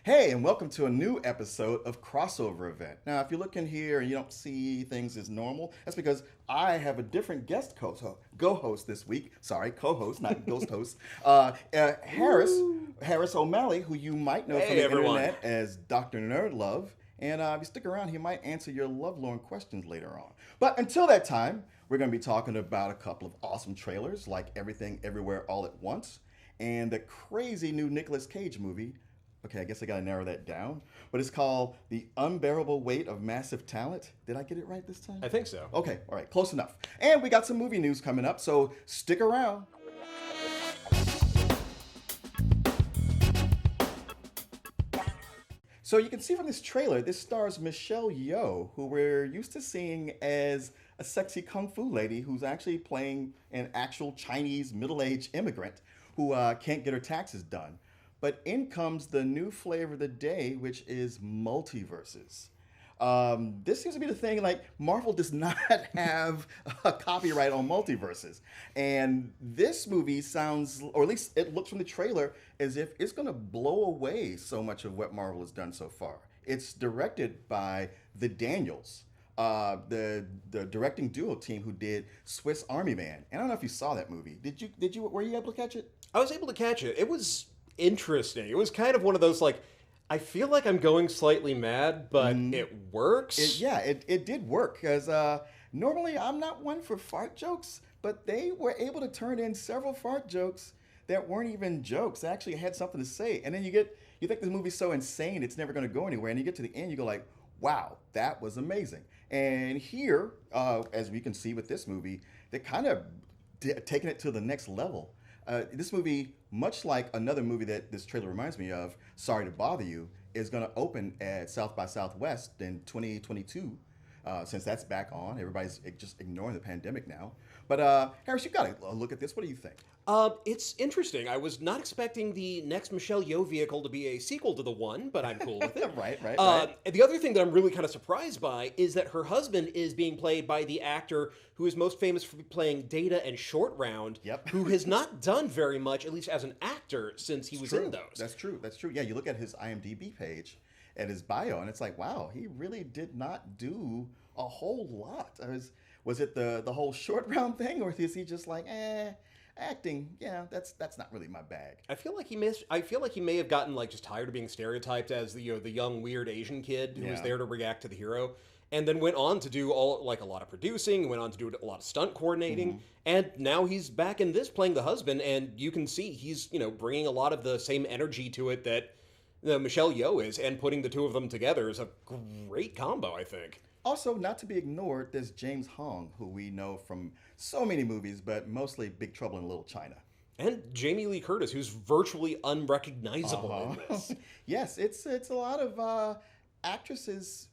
Hey, and welcome to a new episode of Crossover Event. Now, if you look in here and you don't see things as normal, that's because I have a different guest co-host this week. Sorry, co-host, not ghost host. Harris O'Malley, who you might know from Hey the everyone. internet as Dr. Nerdlove. And if you stick around, he might answer your lovelorn questions later on. But until that time, we're going to be talking about a couple of awesome trailers like Everything Everywhere All at Once and the crazy new Nicolas Cage movie. Okay, I guess I gotta narrow that down. But it's called The Unbearable Weight of Massive Talent. Did I get it right this time? I think so. Okay, all right, close enough. And we got some movie news coming up, so stick around. So you can see from this trailer, this stars Michelle Yeoh, who we're used to seeing as a sexy kung fu lady who's actually playing an actual Chinese middle-aged immigrant who can't get her taxes done. But in comes the new flavor of the day, which is multiverses. This seems to be the thing. Like Marvel does not have a copyright on multiverses, and this movie sounds, or at least it looks from the trailer, as if it's going to blow away so much of what Marvel has done so far. It's directed by the Daniels, the directing duo team who did Swiss Army Man. And I don't know if you saw that movie. Did you? Were you able to catch it? I was able to catch it. It was interesting. It was kind of one of those like I feel like I'm going slightly mad, but it works. It did work because normally I'm not one for fart jokes, but they were able to turn in several fart jokes that weren't even jokes. They actually had something to say, and then you think this movie's so insane it's never going to go anywhere, and you get to the end, you go like, wow, that was amazing. And here, as we can see with this movie, they're kind of taking it to the next level. This movie, much like another movie that this trailer reminds me of, Sorry to Bother You, is going to open at South by Southwest in 2022. Since that's back on, everybody's just ignoring the pandemic now. But Harris, you got to look at this. What do you think? It's interesting. I was not expecting the next Michelle Yeoh vehicle to be a sequel to the one, but I'm cool with it. Right. The other thing that I'm really kind of surprised by is that her husband is being played by the actor who is most famous for playing Data and Short Round, Yep. who has not done very much, at least as an actor, since he was in those. That's true. Yeah, you look at his IMDb page, at his bio, and it's like, wow, he really did not do a whole lot. Was it the whole Short Round thing, or is he just like, acting? Yeah, that's not really my bag. I feel like he may have gotten like just tired of being stereotyped as the young weird Asian kid who was Yeah. there to react to the hero, and then went on to do all like a lot of producing, went on to do a lot of stunt coordinating, and now he's back in this playing the husband, and you can see he's bringing a lot of the same energy to it that Michelle Yeoh is, and putting the two of them together is a great combo, I think. Also, not to be ignored, there's James Hong, who we know from so many movies, but mostly Big Trouble in Little China. And Jamie Lee Curtis, who's virtually unrecognizable in this. Yes, it's a lot of actresses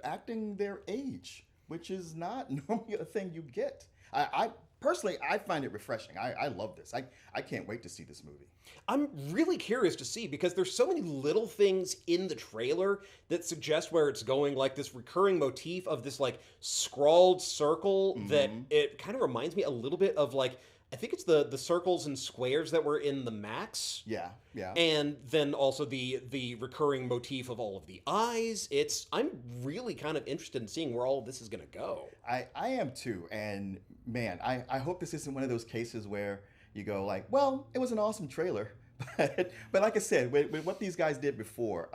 acting their age, which is not normally a thing you get. I personally, I find it refreshing. I love this. I can't wait to see this movie. I'm really curious to see because there's so many little things in the trailer that suggest where it's going, like this recurring motif of this like scrawled circle that it kind of reminds me a little bit of like I think it's the circles and squares that were in the Max. Yeah. And then also the recurring motif of all of the eyes. I'm really kind of interested in seeing where all of this is going to go. I am too. And man, I hope this isn't one of those cases where you go like, well, it was an awesome trailer. But like I said, with what these guys did before,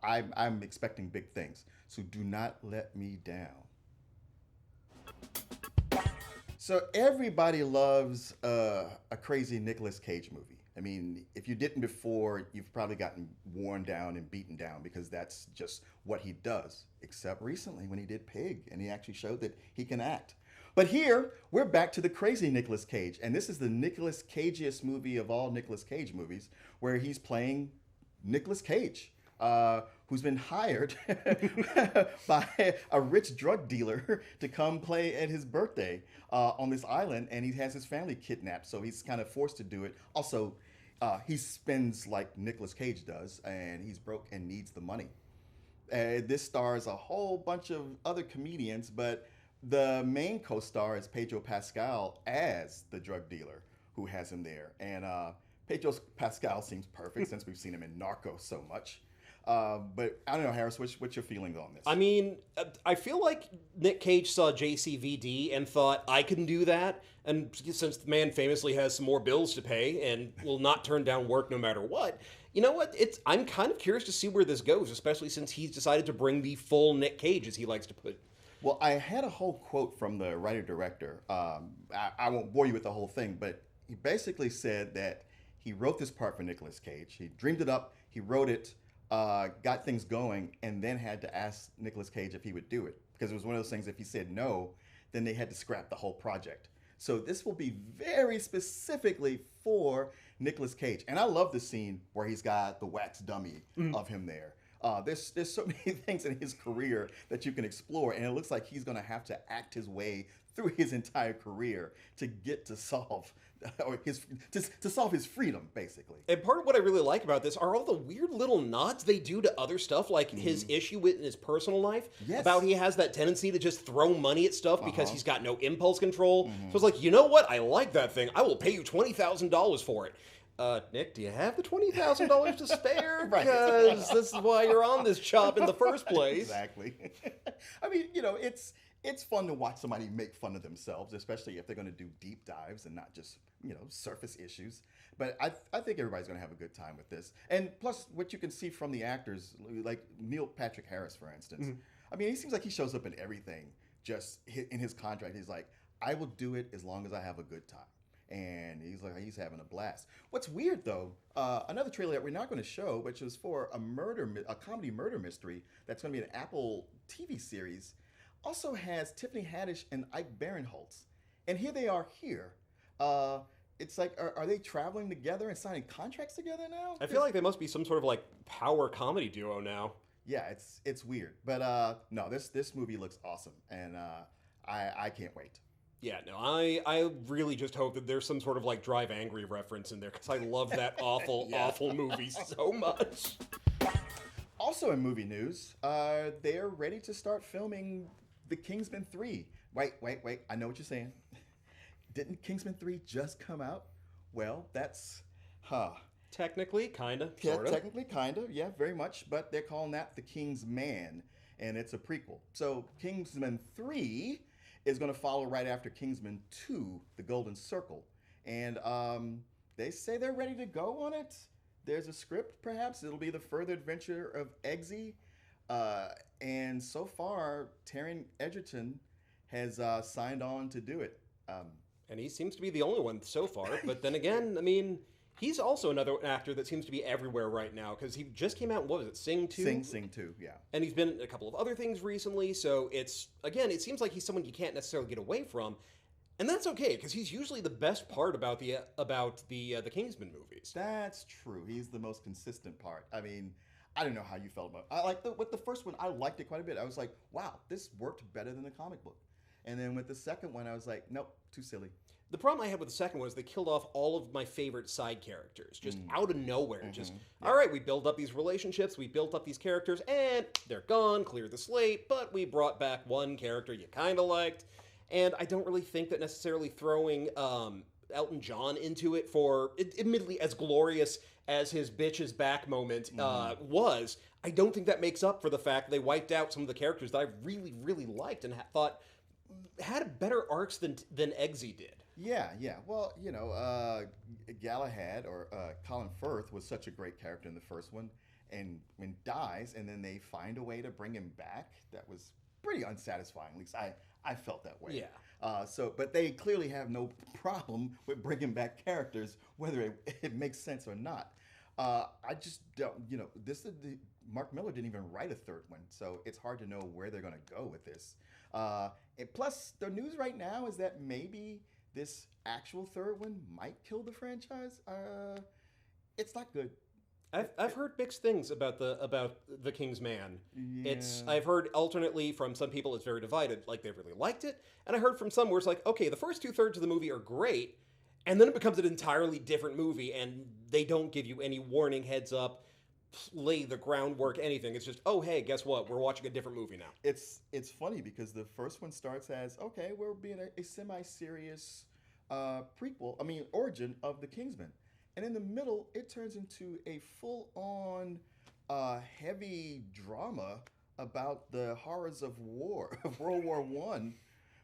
I'm expecting big things. So do not let me down. So everybody loves a crazy Nicolas Cage movie. I mean, if you didn't before, you've probably gotten worn down and beaten down because that's just what he does. Except recently when he did Pig and he actually showed that he can act. But here, we're back to the crazy Nicolas Cage. And this is the Nicolas Cageiest movie of all Nicolas Cage movies, where he's playing Nicolas Cage, who's been hired by a rich drug dealer to come play at his birthday on this island. And he has his family kidnapped, so he's kind of forced to do it. Also, he spends like Nicolas Cage does, and he's broke and needs the money. This stars a whole bunch of other comedians, but the main co-star is Pedro Pascal as the drug dealer who has him there. And Pedro Pascal seems perfect since we've seen him in Narcos so much. But I don't know, Harris. What's your feelings on this? I mean, I feel like Nick Cage saw JCVD and thought, I can do that. And since the man famously has some more bills to pay and will not turn down work no matter what, you know what? I'm kind of curious to see where this goes, especially since he's decided to bring the full Nick Cage, as he likes to put. Well, I had a whole quote from the writer director. I won't bore you with the whole thing, but he basically said that he wrote this part for Nicolas Cage. He dreamed it up, he wrote it, got things going, and then had to ask Nicolas Cage if he would do it. Because it was one of those things, if he said no, then they had to scrap the whole project. So this will be very specifically for Nicolas Cage. And I love the scene where he's got the wax dummy of him there. There's so many things in his career that you can explore, and it looks like he's going to have to act his way through his entire career to get to solve to solve his freedom, basically. And part of what I really like about this are all the weird little nods they do to other stuff, like his issue with in his personal life. Yes. About he has that tendency to just throw money at stuff because he's got no impulse control. So it's like, you know what? I like that thing. I will pay you $20,000 for it. Nick, do you have the $20,000 to spare? Right. Because this is why you're on this job in the first place. Exactly. I mean, it's fun to watch somebody make fun of themselves, especially if they're going to do deep dives and not just, surface issues. But I think everybody's going to have a good time with this. And plus, what you can see from the actors, like Neil Patrick Harris, for instance, I mean, he seems like he shows up in everything. Just in his contract, he's like, I will do it as long as I have a good time. And he's having a blast. What's weird though, another trailer that we're not going to show, which is for a comedy murder mystery that's going to be an Apple TV series, also has Tiffany Haddish and Ike Barinholtz. And here they are here. It's like, are they traveling together and signing contracts together now? I feel like they must be some sort of like power comedy duo now. Yeah, it's weird. But no, this movie looks awesome, and I can't wait. Yeah, no, I really just hope that there's some sort of like Drive Angry reference in there because I love that awful, awful movie so much. Also in movie news, they're ready to start filming the Kingsman 3. Wait, I know what you're saying. Didn't Kingsman 3 just come out? Well, that's, Technically, kind of, Yeah, sort of. technically, kind of, yeah, very much. But they're calling that the Kingsman, and it's a prequel. So Kingsman 3 is going to follow right after Kingsman 2, The Golden Circle. And they say they're ready to go on it. There's a script, perhaps. It'll be the further adventure of Eggsy. And so far, Taron Egerton has signed on to do it. And he seems to be the only one so far. But then again, I mean, he's also another actor that seems to be everywhere right now because he just came out, what was it, Sing 2? Sing 2, yeah. And he's been in a couple of other things recently, so it seems like he's someone you can't necessarily get away from. And that's okay, because he's usually the best part about the Kingsman movies. That's true. He's the most consistent part. I mean, I don't know how you felt about it. With the first one, I liked it quite a bit. I was like, wow, this worked better than the comic book. And then with the second one, I was like, nope, too silly. The problem I had with the second one is they killed off all of my favorite side characters, just out of nowhere. All right, we built up these relationships, we built up these characters, and they're gone, clear the slate, but we brought back one character you kind of liked. And I don't really think that necessarily throwing Elton John into it for, admittedly, as glorious as his bitch's back moment was, I don't think that makes up for the fact that they wiped out some of the characters that I really, really liked and thought had better arcs than Eggsy did. Yeah. Well, Galahad or Colin Firth was such a great character in the first one, and when dies, and then they find a way to bring him back. That was pretty unsatisfying. At least I felt that way. Yeah. But they clearly have no problem with bringing back characters, whether it makes sense or not. I just don't. Mark Miller didn't even write a third one, so it's hard to know where they're going to go with this. And plus, the news right now is that maybe this actual third one might kill the franchise. It's not good. I've heard mixed things about the Kingsman. Yeah. I've heard alternately from some people it's very divided, like they really liked it, and I heard from some where it's like, okay, the first 2/3 of the movie are great, and then it becomes an entirely different movie, and they don't give you any warning, heads up, lay the groundwork, anything. It's just, oh hey, guess what? We're watching a different movie now. It's funny because the first one starts as, okay, we're being a semi-serious origin of the Kingsman. And in the middle, it turns into a full-on heavy drama about the horrors of war, of World War One,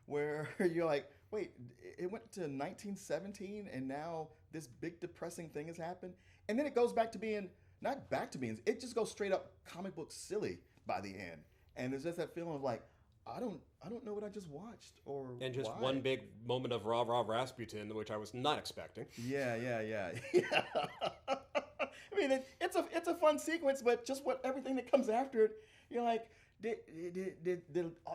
where you're like, wait, it went to 1917 and now this big depressing thing has happened, and then it goes back to being not back to being, it just goes straight up comic book silly by the end, and there's just that feeling of like, I don't know what I just watched or And just why. one big moment of rah rah Rasputin, which I was not expecting. Yeah. I mean, it's a fun sequence, but just what everything that comes after it, you're like, did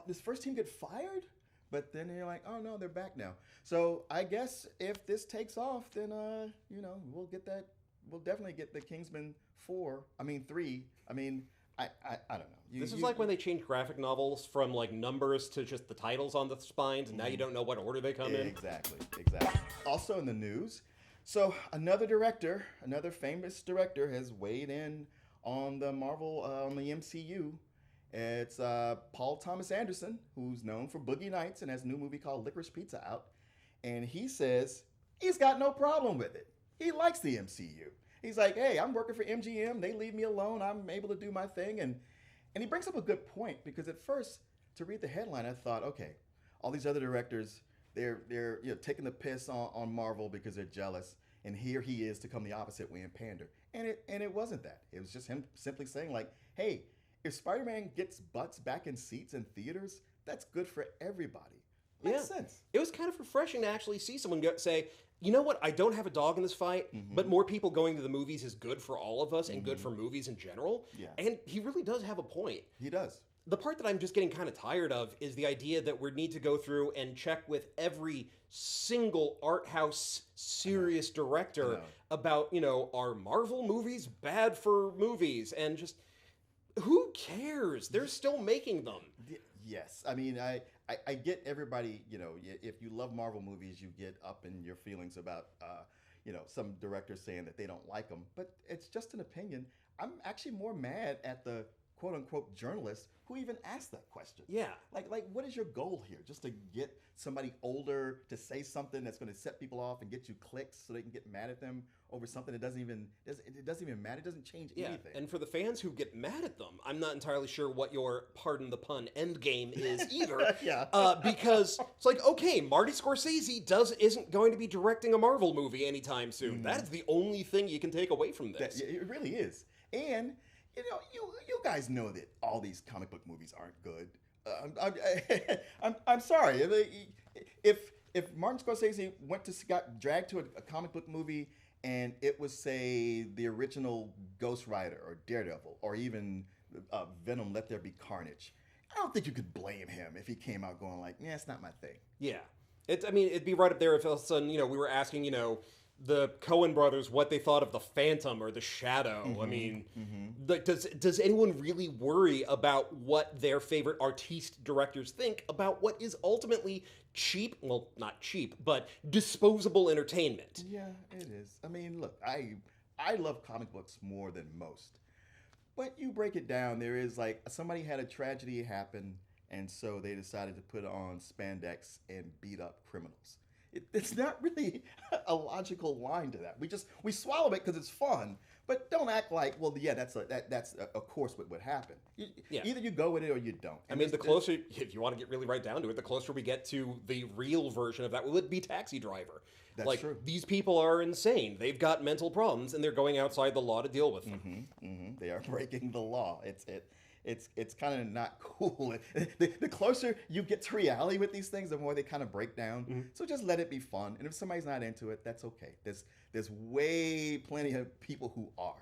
this first team get fired? But then you're like, oh no, they're back now. So I guess if this takes off, then we'll get that. We'll definitely get the Kingsman 3. I mean, I don't know. This is like when they changed graphic novels from like numbers to just the titles on the spines, and now you don't know what order they come in. Exactly. Also in the news, so another famous director has weighed in on the on the MCU. It's Paul Thomas Anderson, who's known for Boogie Nights and has a new movie called Licorice Pizza out. And he says he's got no problem with it. He likes the MCU. He's like, hey, I'm working for MGM. They leave me alone. I'm able to do my thing. And he brings up a good point, because at first, to read the headline, I thought, okay, all these other directors, they're taking the piss on Marvel because they're jealous. And here he is to come the opposite way and pander. And it wasn't that. It was just him simply saying like, hey, if Spider-Man gets butts back in seats in theaters, that's good for everybody. Makes sense. It was kind of refreshing to actually see someone say, you know what, I don't have a dog in this fight, but more people going to the movies is good for all of us and good for movies in general. Yeah. And he really does have a point. He does. The part that I'm just getting kind of tired of is the idea that we need to go through and check with every single art house serious director about, are Marvel movies bad for movies? And just, who cares? They're still making them. Yes. I mean, I get everybody, if you love Marvel movies, you get up in your feelings about, some directors saying that they don't like them. But it's just an opinion. I'm actually more mad at the quote-unquote journalist who even asked that question. Yeah. Like what is your goal here? Just to get somebody older to say something that's going to set people off and get you clicks so they can get mad at them over something that doesn't even matter. It doesn't change anything. And for the fans who get mad at them, I'm not entirely sure what your, pardon the pun, end game is either. Because it's like, okay, Marty Scorsese isn't going to be directing a Marvel movie anytime soon. That is the only thing you can take away from this. It really is. And you guys know that all these comic book movies aren't good. I'm sorry. If Martin Scorsese got dragged to a comic book movie and it was, say, the original Ghost Rider or Daredevil or even Venom: Let There Be Carnage, I don't think you could blame him if he came out going like, yeah, it's not my thing. Yeah. It'd be right up there if all of a sudden, we were asking, the Coen brothers what they thought of the Phantom or the Shadow. I mean, does anyone really worry about what their favorite artiste directors think about what is ultimately cheap, well, not cheap, but disposable entertainment? Yeah, it is. I mean, look, I love comic books more than most. But you break it down, there is like somebody had a tragedy happen, and so they decided to put on spandex and beat up criminals. It's not really a logical line to that. We swallow it because it's fun, but don't act like, well, yeah, that's a course what would happen. Either you go with it or you don't. And the closer, if you want to get really right down to it, the closer we get to the real version of that would be Taxi Driver. That's true. These people are insane. They've got mental problems, and they're going outside the law to deal with them. They are breaking the law. It's kind of not cool. The closer you get to reality with these things, the more they kind of break down. So just let it be fun. And if somebody's not into it, that's okay. There's plenty of people who are.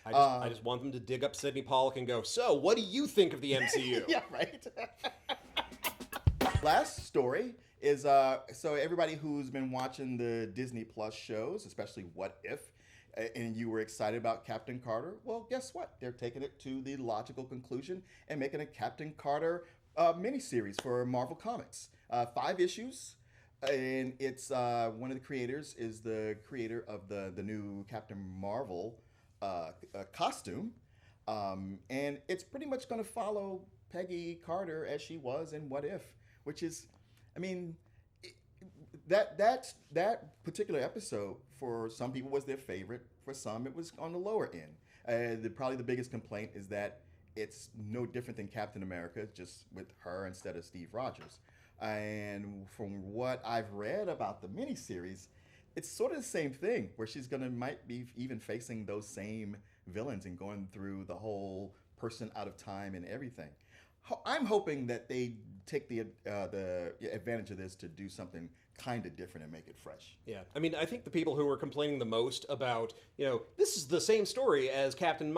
I just want them to dig up Sidney Pollack and go, so what do you think of the MCU? Yeah, right. Last story is, so everybody who's been watching the Disney Plus shows, especially What If, and you were excited about Captain Carter, well, guess what? They're taking it to the logical conclusion and making a Captain Carter miniseries for Marvel Comics. 5 issues, and it's one of the creators is the creator of the new Captain Marvel costume, and it's pretty much going to follow Peggy Carter as she was in What If, which is, I mean, that particular episode for some people was their favorite. For some, it was on the lower end. Probably the biggest complaint is that it's no different than Captain America, just with her instead of Steve Rogers. And from what I've read about the miniseries, it's sort of the same thing, where she's gonna might be even facing those same villains and going through the whole person out of time and everything. I'm hoping that they take the advantage of this to do something kind of different and make it fresh. Yeah, I mean, I think the people who are complaining the most about, this is the same story as Captain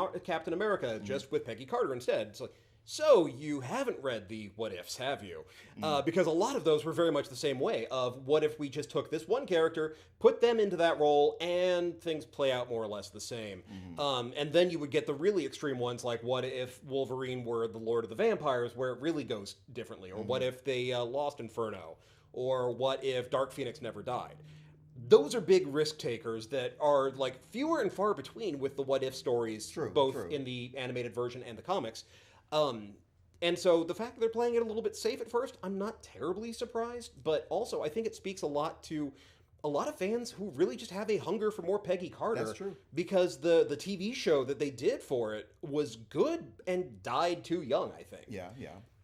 America, just with Peggy Carter instead. It's like, so you haven't read the What Ifs, have you? Because a lot of those were very much the same way of what if we just took this one character, put them into that role, and things play out more or less the same. And then you would get the really extreme ones like what if Wolverine were the Lord of the Vampires, where it really goes differently, or what if they lost Inferno, or what if Dark Phoenix never died. Those are big risk takers that are like fewer and far between with the what if stories, both in the animated version and the comics. And so the fact that they're playing it a little bit safe at first, I'm not terribly surprised, but also I think it speaks a lot to a lot of fans who really just have a hunger for more Peggy Carter. That's true. Because the TV show that they did for it was good and died too young, I think. Yeah.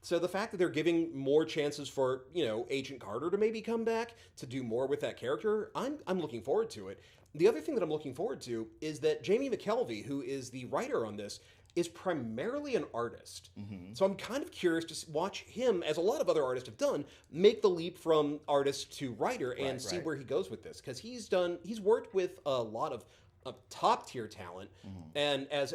So the fact that they're giving more chances for, Agent Carter to maybe come back to do more with that character, I'm looking forward to it. The other thing that I'm looking forward to is that Jamie McKelvey, who is the writer on this, is primarily an artist. So I'm kind of curious to watch him, as a lot of other artists have done, make the leap from artist to writer and see where he goes with this. Because he's worked with a lot of top tier talent, and as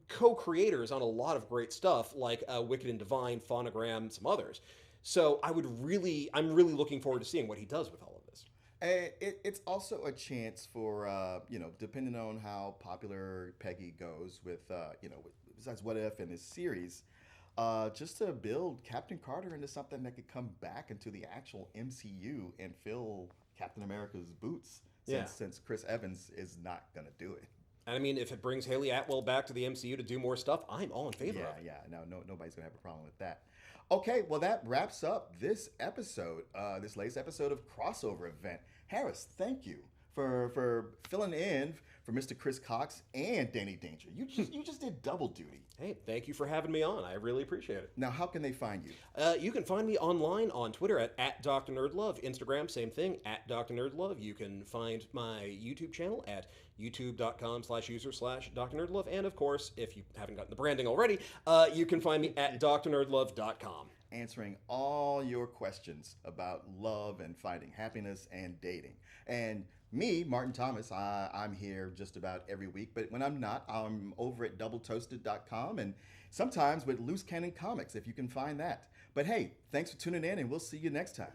co-creators on a lot of great stuff like Wicked and Divine, Phonogram, some others. So I'm really looking forward to seeing what he does with all of this. It's also a chance for, depending on how popular Peggy goes with, besides What If and this series, just to build Captain Carter into something that could come back into the actual MCU and fill Captain America's boots, since Chris Evans is not going to do it. And I mean, if it brings Haley Atwell back to the MCU to do more stuff, I'm all in favor of it. Yeah. No, nobody's going to have a problem with that. Okay, well, that wraps up this episode, this latest episode of Crossover Event. Harris, thank you for filling in for Mr. Chris Cox and Danny Danger. You just did double duty. Hey, thank you for having me on. I really appreciate it. Now, how can they find you? You can find me online on Twitter at Dr. Nerdlove. Instagram, same thing, at Dr. Nerdlove. You can find my YouTube channel at youtube.com/user/Dr. Nerdlove. And of course, if you haven't gotten the branding already, you can find me at drnerdlove.com. Answering all your questions about love and finding happiness and dating. And me, Martin Thomas, I'm here just about every week, but when I'm not, I'm over at doubletoasted.com and sometimes with Loose Cannon Comics, if you can find that. But hey, thanks for tuning in, and we'll see you next time.